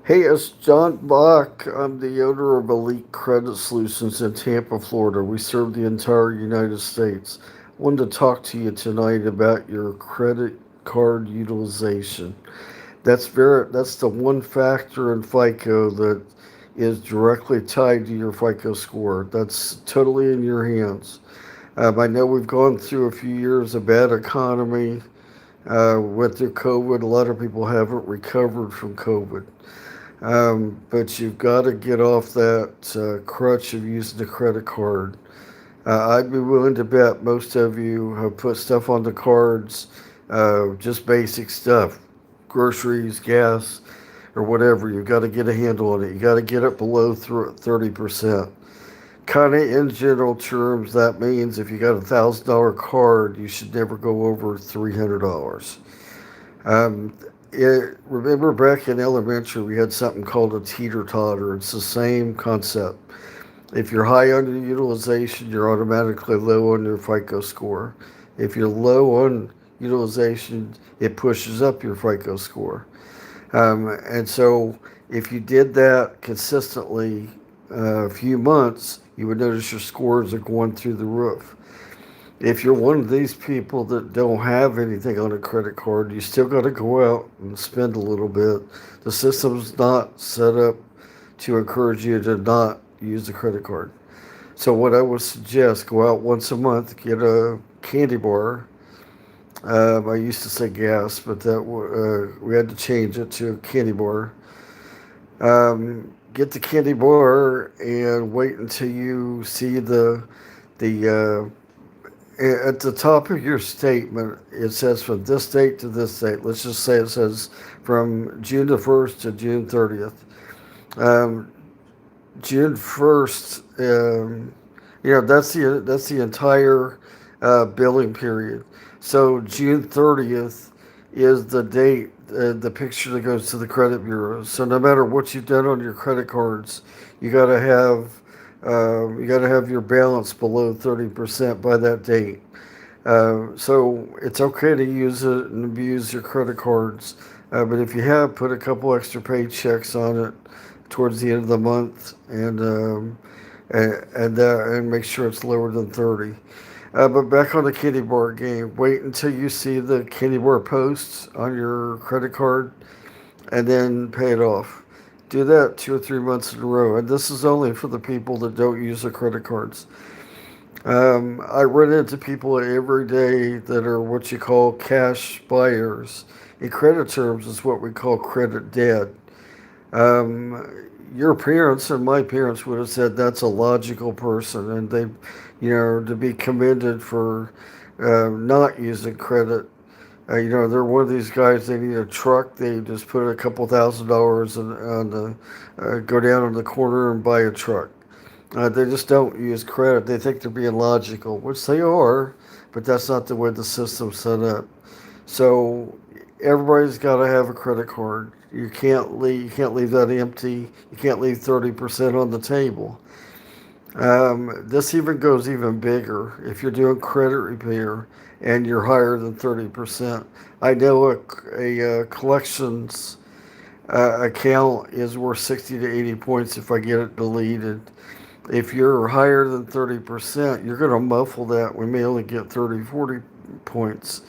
Hey, it's John Bach. I'm the owner of Elite Credit Solutions in Tampa, Florida. We serve the entire United States. I wanted to talk to you tonight about your credit card utilization. That's the one factor in FICO that is directly tied to your FICO score. That's totally in your hands. I know we've gone through a few years of bad economy. Went through COVID. A lot of people haven't recovered from COVID. But you've got to get off that crutch of using the credit card. I'd be willing to bet most of you have put stuff on the cards, just basic stuff, groceries, gas, or whatever. You've got to get a handle on it. You got to get it below 30%. Kind of in general terms, that means if you got $1,000 card, you should never go over $300. Um, Remember back in elementary, we had something called a teeter totter. It's the same concept. If you're high on your utilization, you're automatically low on your FICO score. If you're low on utilization, it pushes up your FICO score. And so, if you did that consistently a few months, you would notice your scores are going through the roof. If you're one of these people that don't have anything on a credit card, you still got to go out and spend a little bit. The system's not set up to encourage you to not use the credit card. So what I would suggest, go out once a month, get a candy bar. I used to say gas, but we had to change it to a candy bar. Get the candy bar and wait until you see the at the top of your statement, it says from this date to this date. Let's just say it says from June the 1st to June 30th. Um, June 1st, that's the entire billing period. So June 30th is the date, the picture that goes to the credit bureau. So no matter what you've done on your credit cards, you got to have your balance below 30% by that date. So it's okay to use it and abuse your credit cards, but if you have, put a couple extra paychecks on it towards the end of the month, and make sure it's lower than 30. But back on the candy bar game, wait until you see the candy bar posts on your credit card, and then pay it off. Do that 2 or 3 months in a row, and this is only for the people that don't use the credit cards. I run into people every day that are what you call cash buyers. In credit terms, it's what we call credit dead. Your parents and my parents would have said that's a logical person, and to be commended for not using credit. They're one of these guys. They need a truck. They just put a couple $1,000s on go down in the corner and buy a truck. They just don't use credit. They think they're being logical, which they are, but that's not the way the system's set up. So everybody's got to have a credit card. You can't leave that empty. You can't leave 30% on the table. This even goes even bigger if you're doing credit repair and you're higher than 30%. I know a collections account is worth 60 to 80 points if I get it deleted. If you're higher than 30%, you're going to muffle that. We may only get 30, 40 points.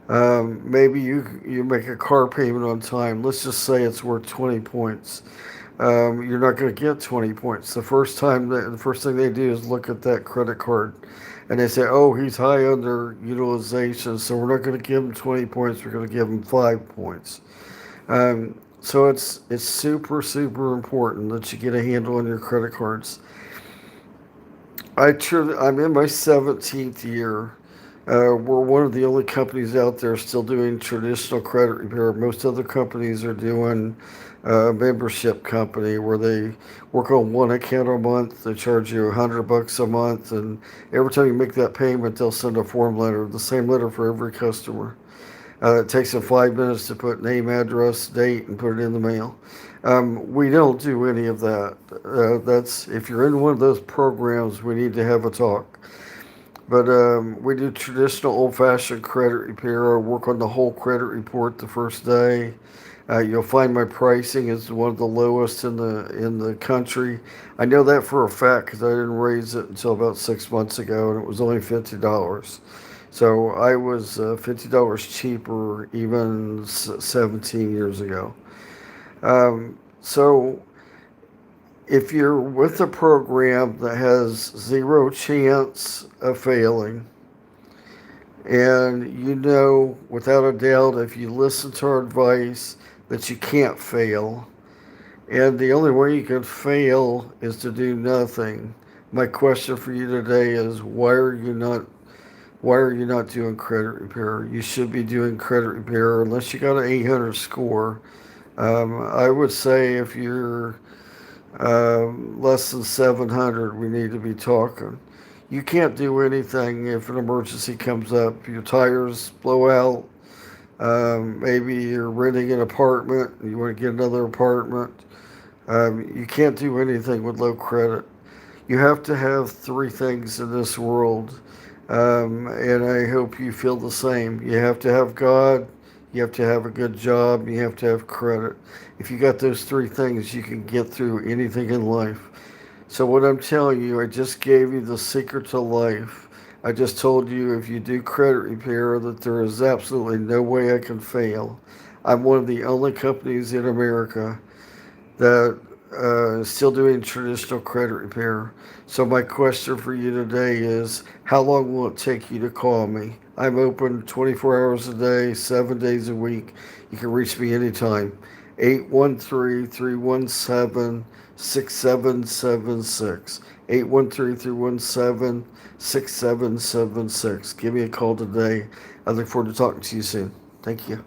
Maybe you make a car payment on time. Let's just say it's worth 20 points. You're not going to get 20 points. The first thing they do is look at that credit card, and they say, "Oh, he's high under utilization, so we're not going to give him 20 points. We're going to give him 5 points." So it's super super important that you get a handle on your credit cards. I'm in my 17th year. We're one of the only companies out there still doing traditional credit repair. Most other companies are doing a membership company where they work on one account a month. They charge you $100 a month, and every time you make that payment, they'll send a form letter, the same letter for every customer. It takes them 5 minutes to put name, address, date, and put it in the mail. We don't do any of that. That's if you're in one of those programs, we need to have a talk. But we do traditional old-fashioned credit repair. I work on the whole credit report the first day. You'll find my pricing is one of the lowest in the country. I know that for a fact because I didn't raise it until about 6 months ago, and it was only $50. So I was $50 cheaper even 17 years ago. So if you're with a program that has zero chance of failing, and you know without a doubt if you listen to our advice that you can't fail, and the only way you can fail is to do nothing. My question for you today is why are you not doing credit repair? You should be doing credit repair unless you got an 800 score. I would say if you're less than 700, we need to be talking. You can't do anything if an emergency comes up. Your tires blow out. Maybe you're renting an apartment. You want to get another apartment. You can't do anything with low credit. You have to have three things in this world, and I hope you feel the same. You have to have God, you have to have a good job, you have to have credit. If you got those three things, you can get through anything in life. So, what I'm telling you, I just gave you the secret to life. I just told you if you do credit repair that there is absolutely no way I can fail. I'm one of the only companies in America that still doing traditional credit repair. So my question for you today is, how long will it take you to call me? I'm open 24 hours a day, 7 days a week. You can reach me anytime. 813-317-6776. 813-317-6776. Give me a call today. I look forward to talking to you soon. Thank you.